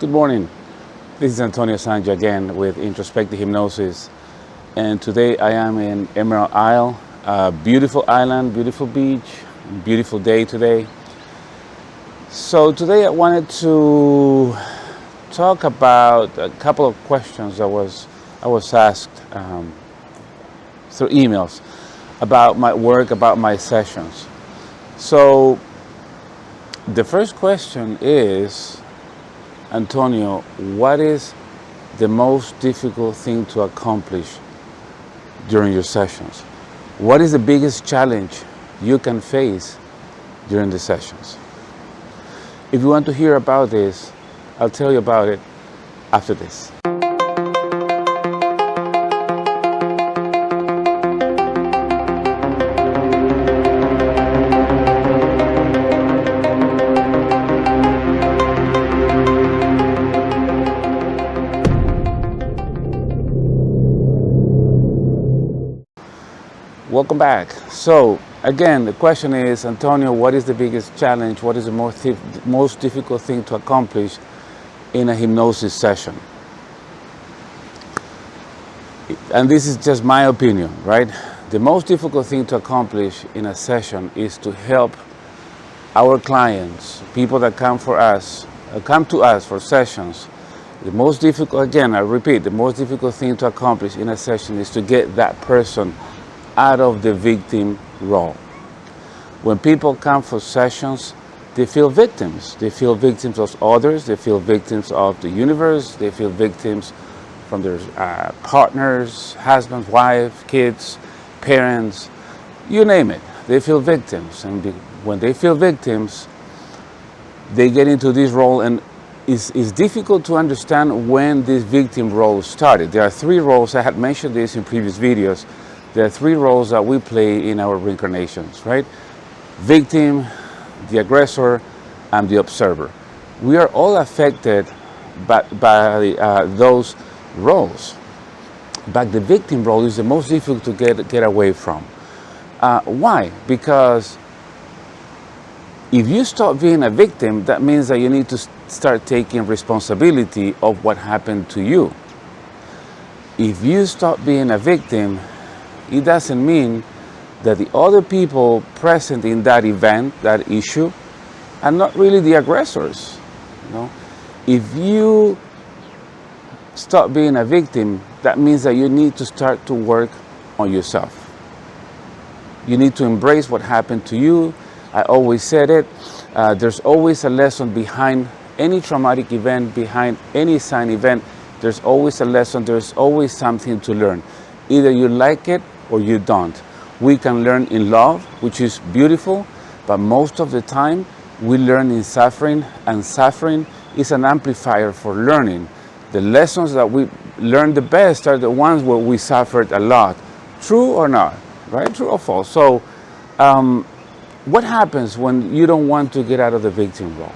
Good morning. This is Antonio Sangio again with Introspective Hypnosis. And today I am in Emerald Isle, a beautiful island, beautiful beach, beautiful day today. So today I wanted to talk about a couple of questions I was asked through emails about my work, about my sessions. So the first question is, Antonio, what is the most difficult thing to accomplish during your sessions? What is the biggest challenge you can face during the sessions? If you want to hear about this, I'll tell you about it after this. Welcome back. So again, the question is, Antonio, what is the biggest challenge? What is the most difficult thing to accomplish in a hypnosis session? And this is just my opinion, right? The most difficult thing to accomplish in a session is to help our clients, people that come to us for sessions. The most difficult, again, I repeat, the most difficult thing to accomplish in a session is to get that person out of the victim role. When people come for sessions, they feel victims. They feel victims of others. They feel victims of the universe. They feel victims from their partners, husband, wife, kids, parents, you name it. They feel victims. And when they feel victims, they get into this role, and it's difficult to understand when this victim role started. There are three roles. I had mentioned this in previous videos. There are three roles that we play in our reincarnations, right? Victim, the aggressor, and the observer. We are all affected by those roles. But the victim role is the most difficult to get away from. Why? Because if you stop being a victim, that means that you need to start taking responsibility of what happened to you. If you stop being a victim, it doesn't mean that the other people present in that event, that issue, are not really the aggressors. If you stop being a victim, that means that you need to start to work on yourself. You need to embrace what happened to you. I always said it. There's always a lesson behind any traumatic event, behind any sign event. There's always a lesson. There's always something to learn. Either you like it or you don't. We can learn in love, which is beautiful, but most of the time we learn in suffering, and suffering is an amplifier for learning. The lessons that we learn the best are the ones where we suffered a lot. True or not, right? True or false? So what happens when you don't want to get out of the victim role?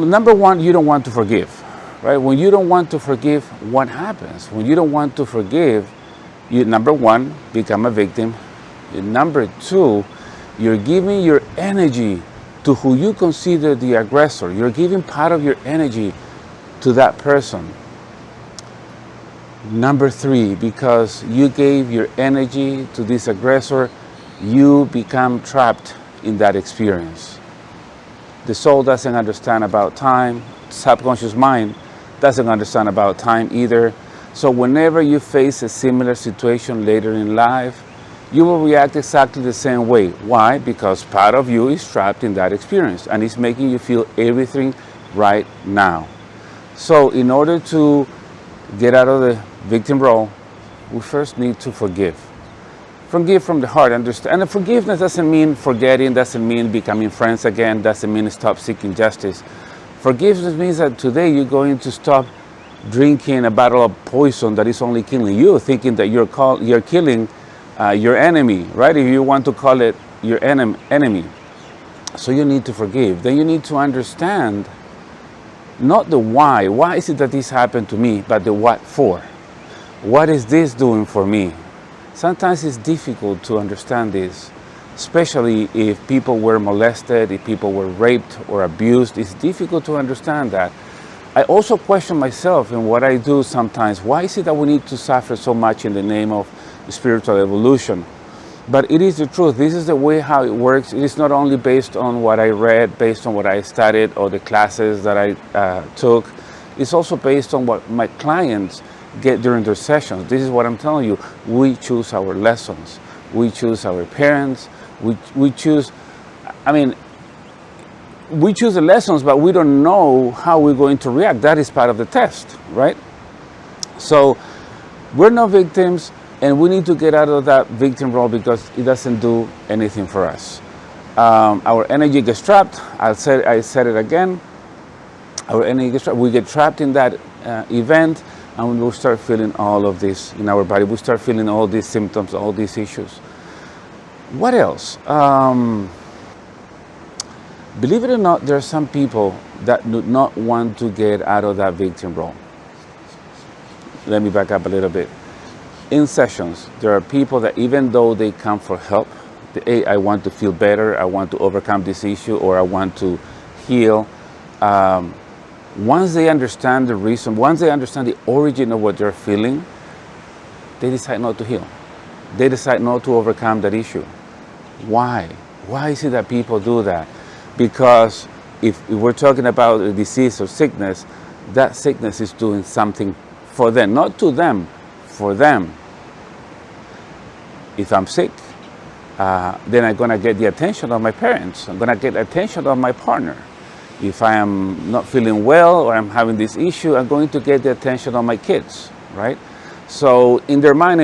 Number one, you don't want to forgive, right? When you don't want to forgive, what happens? When you don't want to forgive, you, number one, become a victim. Number two, you're giving your energy to who you consider the aggressor. You're giving part of your energy to that person. Number three, because you gave your energy to this aggressor, you become trapped in that experience. The soul doesn't understand about time. Subconscious mind doesn't understand about time either. So whenever you face a similar situation later in life, you will react exactly the same way. Why? Because part of you is trapped in that experience, and it's making you feel everything right now. So in order to get out of the victim role, we first need to forgive. Forgive from the heart, understand. And forgiveness doesn't mean forgetting, doesn't mean becoming friends again, doesn't mean stop seeking justice. Forgiveness means that today you're going to stop drinking a bottle of poison that is only killing you, thinking that you're killing your enemy, right? If you want to call it your enemy. So you need to forgive. Then you need to understand not the why. Why is it that this happened to me, but the what for. What is this doing for me? Sometimes it's difficult to understand this. especially if people were molested, if people were raped or abused. It's difficult to understand that. I also question myself in what I do sometimes. Why is it that we need to suffer so much in the name of spiritual evolution? But it is the truth. This is the way how it works. It is not only based on what I read, based on what I studied, or the classes that I took. It's also based on what my clients get during their sessions. This is what I'm telling you. We choose our lessons. We choose our parents. We choose, we choose the lessons, but we don't know how we're going to react. That is part of the test, right? So we're not victims, and we need to get out of that victim role because it doesn't do anything for us. Our energy gets trapped. I said it again. Our energy gets trapped. We get trapped in that event, and we'll start feeling all of this in our body. We start feeling all these symptoms, all these issues. What else? Believe it or not, there are some people that do not want to get out of that victim role. Let me back up a little bit. In sessions, there are people that even though they come for help, hey, I want to feel better, I want to overcome this issue, or I want to heal. Once they understand the reason, once they understand the origin of what they're feeling, they decide not to heal. They decide not to overcome that issue. Why? Why is it that people do that? Because if we're talking about a disease or sickness, that sickness is doing something for them, not to them, for them. If I'm sick, then I'm going to get the attention of my parents. I'm going to get the attention of my partner. If I am not feeling well or I'm having this issue, I'm going to get the attention of my kids, right? So in their mind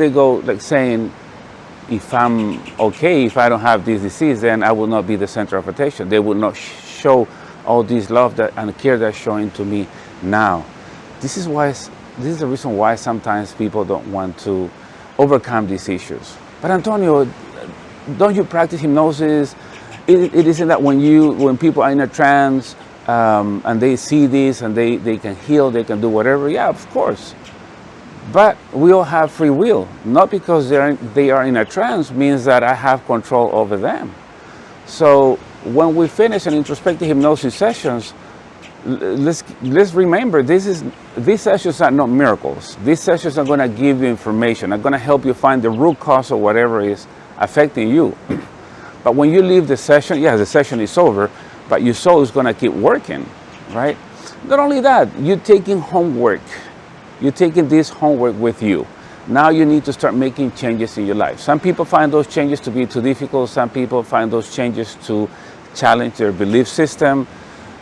they go like saying, if I'm okay, if I don't have this disease, then I will not be the center of attention. They will not show all this love and care they're showing to me now. This is the reason why sometimes people don't want to overcome these issues. But Antonio, don't you practice hypnosis? It isn't that when people are in a trance and they see this and they can heal, they can do whatever? Yeah, of course. But we all have free will. Not because they are in a trance means that I have control over them. So when we finish an introspective hypnosis sessions, let's remember these sessions are not miracles. These sessions are going to give you information. Are going to help you find the root cause of whatever is affecting you. But when you leave the session, yeah, the session is over, but your soul is going to keep working, right? Not only that, you're taking homework. You're taking this homework with you. Now you need to start making changes in your life. Some people find those changes to be too difficult. Some people find those changes to challenge their belief system.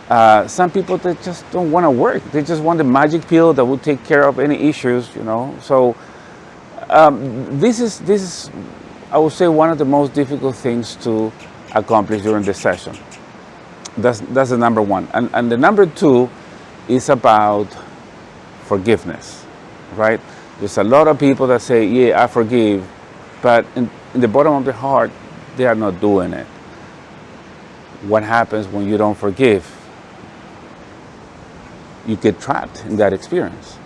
Some people, they just don't want to work. They just want the magic pill that will take care of any issues, you know. So this is, I would say, one of the most difficult things to accomplish during the session. That's the number one. And the number two is about forgiveness, right? There's a lot of people that say, yeah, I forgive, but in the bottom of their heart, they are not doing it. What happens when you don't forgive? You get trapped in that experience.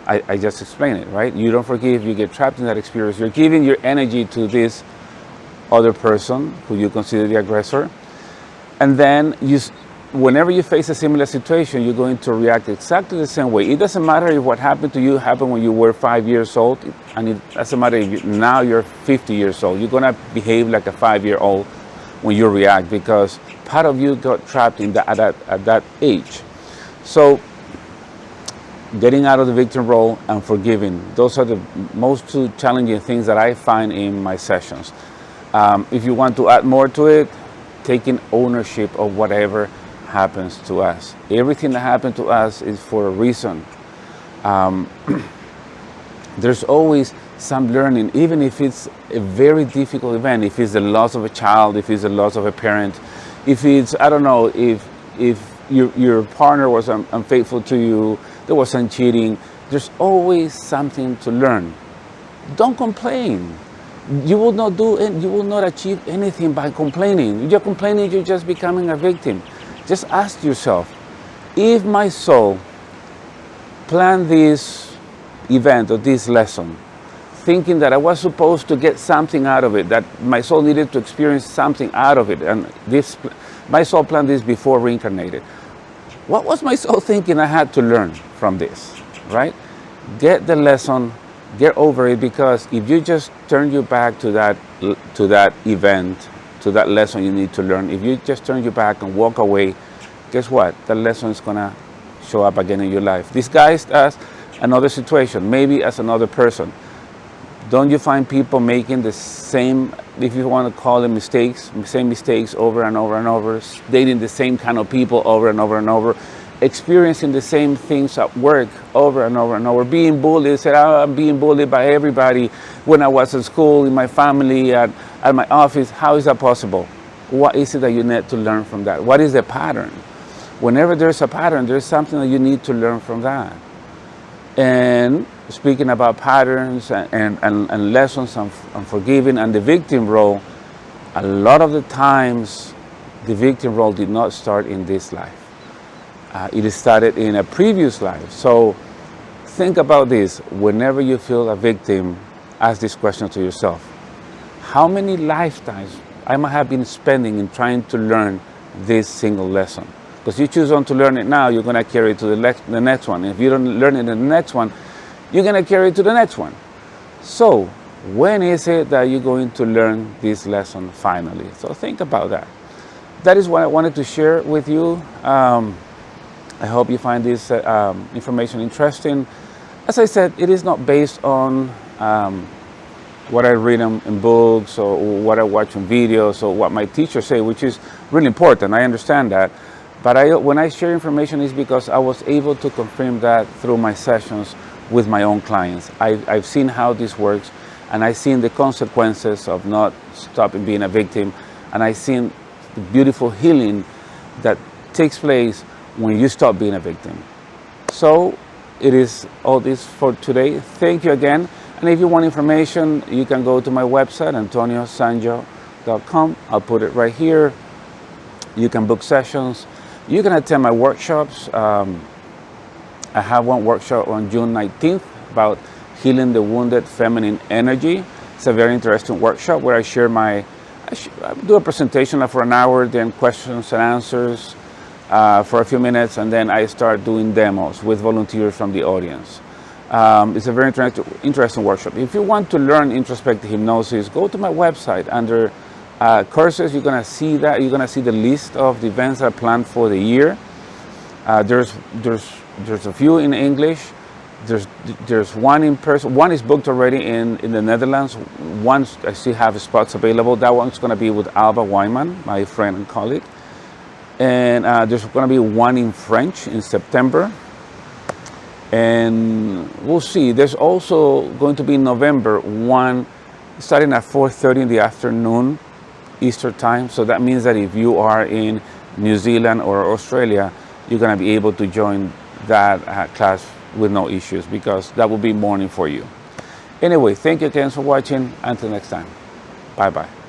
I just explained it, right? You don't forgive, you get trapped in that experience. You're giving your energy to this other person who you consider the aggressor. And then whenever you face a similar situation, you're going to react exactly the same way. It doesn't matter if what happened to you happened when you were 5 years old, and it doesn't matter if now you're 50 years old. You're going to behave like a 5-year-old when you react because part of you got trapped at that age. So getting out of the victim role and forgiving, those are the most two challenging things that I find in my sessions. If you want to add more to it, taking ownership of whatever happens to us. Everything that happened to us is for a reason. There's always some learning, even if it's a very difficult event, if it's the loss of a child, if it's the loss of a parent, if it's, I don't know, if your partner was unfaithful to you, there was some cheating, there's always something to learn. Don't complain. You will not achieve anything by complaining. If you're complaining, you're just becoming a victim. Just ask yourself, if my soul planned this event or this lesson thinking that I was supposed to get something out of it, that my soul needed to experience something out of it. And my soul planned this before reincarnated. What was my soul thinking I had to learn from this, right? Get the lesson, get over it, because if you just turn you back to that event, to that lesson you need to learn, if you just turn you back and walk away, guess what? That lesson is gonna show up again in your life, disguised as another situation, maybe as another person. Don't you find people making the same, if you want to call them mistakes, same mistakes over and over and over, dating the same kind of people over and over and over, experiencing the same things at work over and over and over, being bullied, said, oh, I'm being bullied by everybody when I was at school, in my family, at my office. How is that possible? What is it that you need to learn from that? What is the pattern? Whenever there's a pattern, there's something that you need to learn from that. And speaking about patterns and lessons and forgiving and the victim role, a lot of the times the victim role did not start in this life. It started in a previous life. So think about this. Whenever you feel a victim, ask this question to yourself. How many lifetimes I might have been spending in trying to learn this single lesson? Because you choose on to learn it now, you're going to carry it to the next one. If you don't learn it in the next one, you're going to carry it to the next one. So when is it that you're going to learn this lesson finally? So think about that. That is what I wanted to share with you. I hope you find this information interesting. As I said, it is not based on what I read in books or what I watch in videos or what my teachers say, which is really important. I understand that. But when I share information, it's because I was able to confirm that through my sessions with my own clients. I've seen how this works, and I've seen the consequences of not stopping being a victim, and I've seen the beautiful healing that takes place when you stop being a victim. So it is all this for today. Thank you again. And if you want information, you can go to my website, antoniosangio.com. I'll put it right here. You can book sessions. You can attend my workshops. I have one workshop on June 19th about healing the wounded feminine energy. It's a very interesting workshop where I share I do a presentation for an hour, then questions and answers for a few minutes, and then I start doing demos with volunteers from the audience. It's a very interesting workshop. If you want to learn introspective hypnosis, go to my website under courses. You're gonna see that. You're gonna see the list of the events that are planned for the year. There's a few in English. There's one in person. One is booked already in the Netherlands. One I still have spots available. That one's gonna be with Alba Wyman, my friend and colleague. And there's gonna be one in French in September. And we'll see. There's also going to be in November one starting at 4:30 in the afternoon Eastern time. So that means that if you are in New Zealand or Australia, you're going to be able to join that class with no issues, because that will be morning for you. Anyway, thank you again for watching. Until next time. Bye-bye.